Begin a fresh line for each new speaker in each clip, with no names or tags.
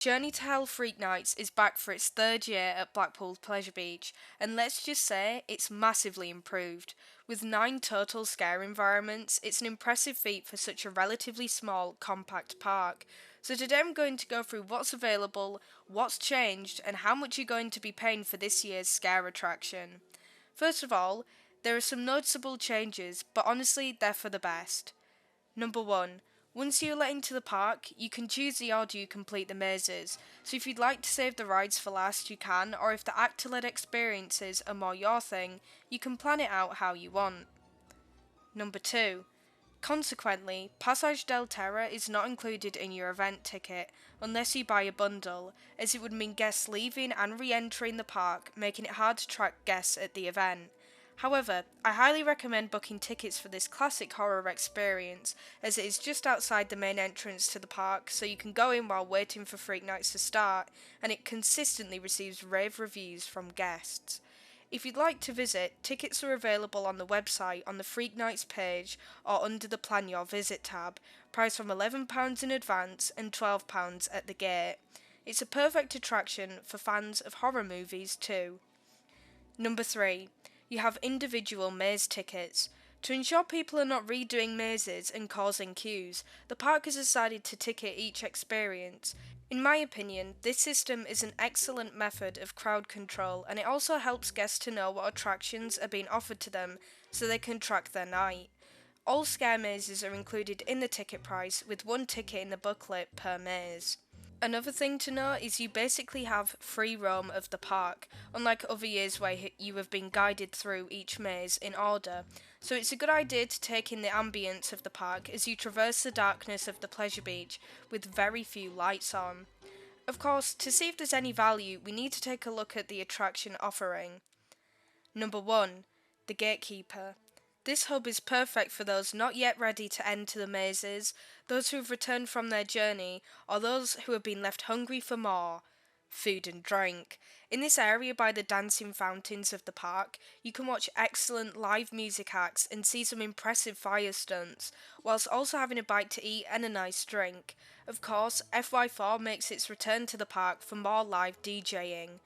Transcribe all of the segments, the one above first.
Journey to Hell Freak Nights is back for its third year at Blackpool Pleasure Beach, and let's just say it's massively improved. With 9 total scare environments, it's an impressive feat for such a relatively small, compact park. So today I'm going to go through what's available, what's changed, and how much you're going to be paying for this year's scare attraction. First of all, there are some noticeable changes, but honestly, they're for the best. Number 1. Once you're let into the park, you can choose the order you complete the mazes, so if you'd like to save the rides for last you can, or if the actor-led experiences are more your thing, you can plan it out how you want. Number 2. Consequently, Passage del Terra is not included in your event ticket unless you buy a bundle, as it would mean guests leaving and re-entering the park, making it hard to track guests at the event. However, I highly recommend booking tickets for this classic horror experience, as it is just outside the main entrance to the park, so you can go in while waiting for Freak Nights to start, and it consistently receives rave reviews from guests. If you'd like to visit, tickets are available on the website on the Freak Nights page or under the Plan Your Visit tab, priced from £11 in advance and £12 at the gate. It's a perfect attraction for fans of horror movies too. Number 3. You have individual maze tickets. To ensure people are not redoing mazes and causing queues, the park has decided to ticket each experience. In my opinion, this system is an excellent method of crowd control, and it also helps guests to know what attractions are being offered to them so they can track their night. All scare mazes are included in the ticket price, with 1 ticket in the booklet per maze. Another thing to note is you basically have free roam of the park, unlike other years where you have been guided through each maze in order. So it's a good idea to take in the ambience of the park as you traverse the darkness of the pleasure beach with very few lights on. Of course, to see if there's any value, we need to take a look at the attraction offering. Number 1. The Gatekeeper. This hub is perfect for those not yet ready to enter the mazes, those who have returned from their journey, or those who have been left hungry for more food and drink. In this area by the dancing fountains of the park, you can watch excellent live music acts and see some impressive fire stunts, whilst also having a bite to eat and a nice drink. Of course, FY4 makes its return to the park for more live DJing.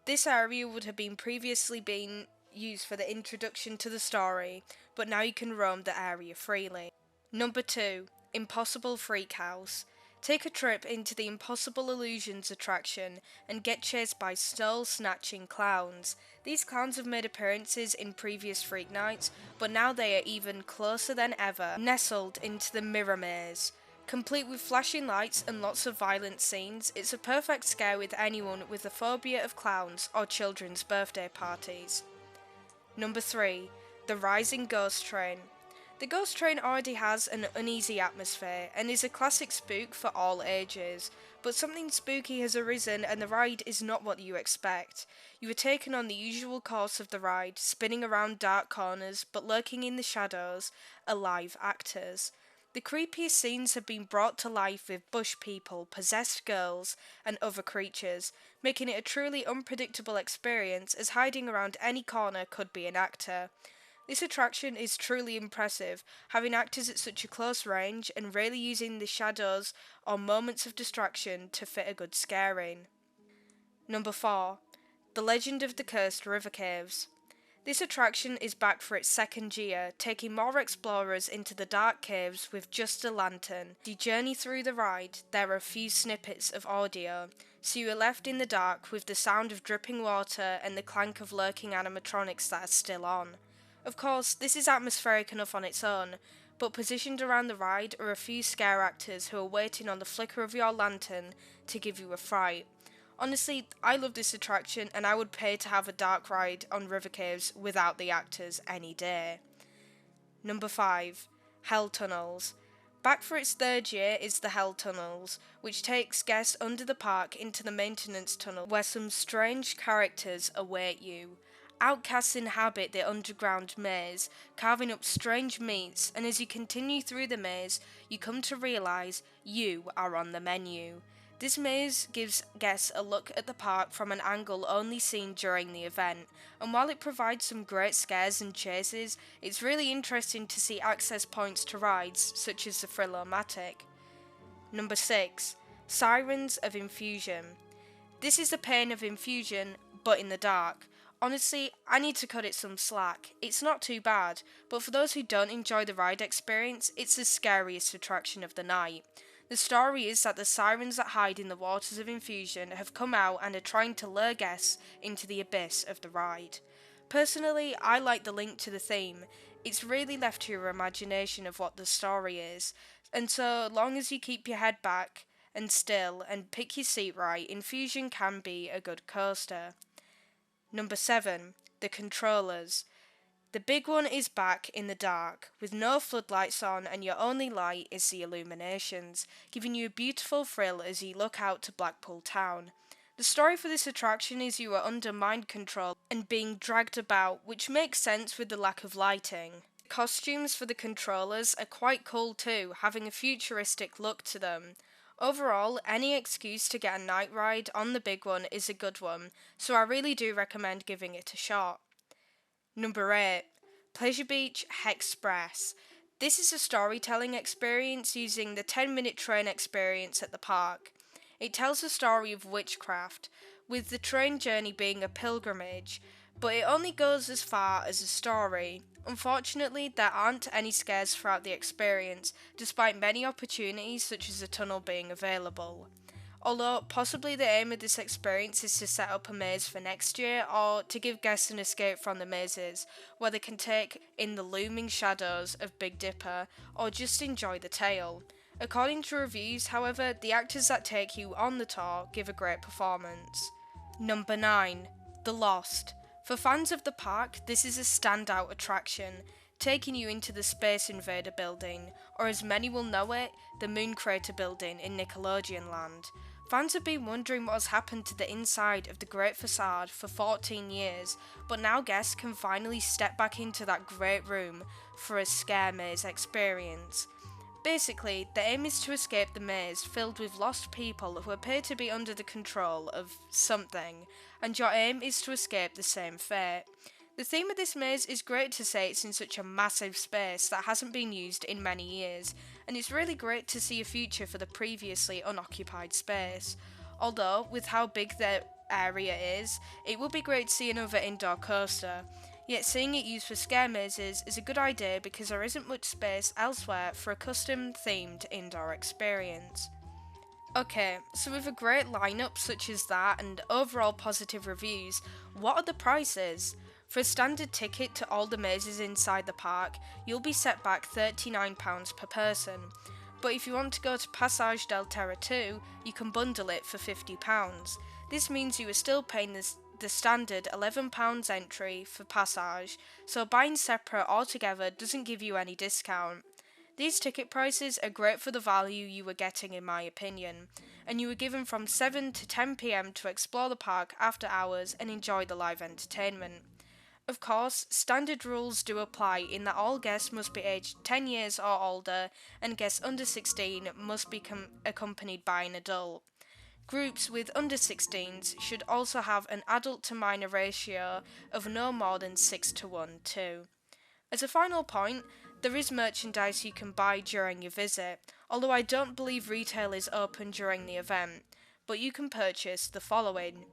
This area would have previously been used for the introduction to the story, but now you can roam the area freely. Number 2. Impossible Freak House. Take a trip into the Impossible Illusions attraction and get chased by soul-snatching clowns. These clowns have made appearances in previous Freak Nights, but now they are even closer than ever, nestled into the Mirror Maze. Complete with flashing lights and lots of violent scenes, it's a perfect scare with anyone with a phobia of clowns or children's birthday parties. Number 3. The Rising Ghost Train. The Ghost Train already has an uneasy atmosphere and is a classic spook for all ages, but something spooky has arisen and the ride is not what you expect. You are taken on the usual course of the ride, spinning around dark corners but lurking in the shadows are live actors. The creepiest scenes have been brought to life with bush people, possessed girls, and other creatures, making it a truly unpredictable experience as hiding around any corner could be an actor. This attraction is truly impressive, having actors at such a close range and rarely using the shadows or moments of distraction to fit a good scaring. Number 4. The Legend of the Cursed River Caves. This attraction is back for its second year, taking more explorers into the dark caves with just a lantern. As you journey through the ride, there are a few snippets of audio, so you are left in the dark with the sound of dripping water and the clank of lurking animatronics that are still on. Of course, this is atmospheric enough on its own, but positioned around the ride are a few scare actors who are waiting on the flicker of your lantern to give you a fright. Honestly, I love this attraction and I would pay to have a dark ride on River Caves without the actors any day. Number 5. Hell Tunnels. Back for its third year is the Hell Tunnels, which takes guests under the park into the maintenance tunnel where some strange characters await you. Outcasts inhabit the underground maze, carving up strange meats, and as you continue through the maze, you come to realise you are on the menu. This maze gives guests a look at the park from an angle only seen during the event, and while it provides some great scares and chases, it's really interesting to see access points to rides such as the Thrill-O-Matic. Number 6. Sirens of Infusion. This is the pain of infusion, but in the dark. Honestly, I need to cut it some slack. It's not too bad, but for those who don't enjoy the ride experience, it's the scariest attraction of the night. The story is that the sirens that hide in the waters of infusion have come out and are trying to lure guests into the abyss of the ride. Personally, I like the link to the theme. It's really left to your imagination of what the story is, and so long as you keep your head back and still and pick your seat right, Infusion can be a good coaster. Number 7. The Controllers. The big one is back in the dark, with no floodlights on, and your only light is the illuminations, giving you a beautiful thrill as you look out to Blackpool town. The story for this attraction is you are under mind control and being dragged about, which makes sense with the lack of lighting. The costumes for the controllers are quite cool too, having a futuristic look to them. Overall, any excuse to get a night ride on the big one is a good one, so I really do recommend giving it a shot. Number 8. Pleasure Beach Express. This is a storytelling experience using the 10-minute train experience at the park. It tells the story of witchcraft, with the train journey being a pilgrimage, but it only goes as far as a story. Unfortunately, there aren't any scares throughout the experience, despite many opportunities such as a tunnel being available. Although, possibly the aim of this experience is to set up a maze for next year, or to give guests an escape from the mazes, where they can take in the looming shadows of Big Dipper, or just enjoy the tale. According to reviews, however, the actors that take you on the tour give a great performance. Number 9. The Lost. For fans of the park, this is a standout attraction, taking you into the Space Invader building, or as many will know it, the Moon Crater building in Nickelodeon Land. Fans have been wondering what has happened to the inside of the Great Facade for 14 years, but now guests can finally step back into that great room for a scare maze experience. Basically, the aim is to escape the maze filled with lost people who appear to be under the control of something, and your aim is to escape the same fate. The theme of this maze is great to say it's in such a massive space that hasn't been used in many years, and it's really great to see a future for the previously unoccupied space. Although, with how big the area is, it would be great to see another indoor coaster. Yet seeing it used for scare mazes is a good idea because there isn't much space elsewhere for a custom themed indoor experience. Okay, so with a great lineup such as that and overall positive reviews, what are the prices? For a standard ticket to all the mazes inside the park, you'll be set back £39 per person. But if you want to go to Passage del Terra 2, you can bundle it for £50. This means you are still paying the standard £11 entry for Passage, so buying separate altogether doesn't give you any discount. These ticket prices are great for the value you are getting in my opinion, and you are given from 7 to 10 PM to explore the park after hours and enjoy the live entertainment. Of course, standard rules do apply in that all guests must be aged 10 years or older, and guests under 16 must be accompanied by an adult. Groups with under 16s should also have an adult to minor ratio of no more than 6 to 1 too. As a final point, there is merchandise you can buy during your visit, although I don't believe retail is open during the event, but you can purchase the following: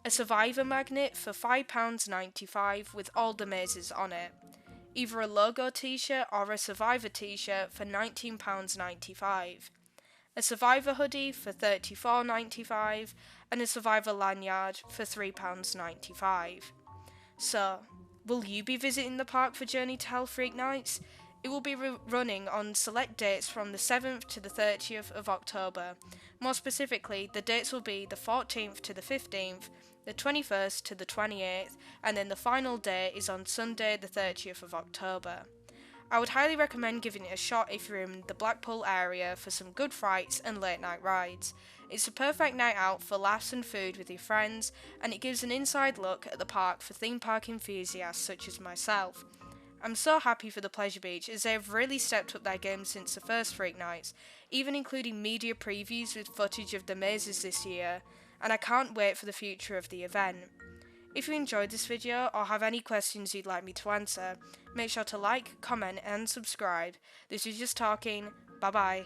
a Survivor magnet for £5.95 with all the mazes on it, either a logo t-shirt or a Survivor t-shirt for £19.95, a Survivor hoodie for £34.95, and a Survivor lanyard for £3.95. So, will you be visiting the park for Journey to Hell Freak Nights? It will be running on select dates from the 7th to the 30th of October. More specifically, the dates will be the 14th to the 15th, the 21st to the 28th, and then the final day is on Sunday the 30th of October. I would highly recommend giving it a shot if you're in the Blackpool area for some good frights and late night rides. It's a perfect night out for laughs and food with your friends, and it gives an inside look at the park for theme park enthusiasts such as myself. I'm so happy for the Pleasure Beach as they have really stepped up their game since the first Freak Nights, even including media previews with footage of the mazes this year, and I can't wait for the future of the event. If you enjoyed this video or have any questions you'd like me to answer, make sure to like, comment and subscribe. This is Just Talking. Bye bye.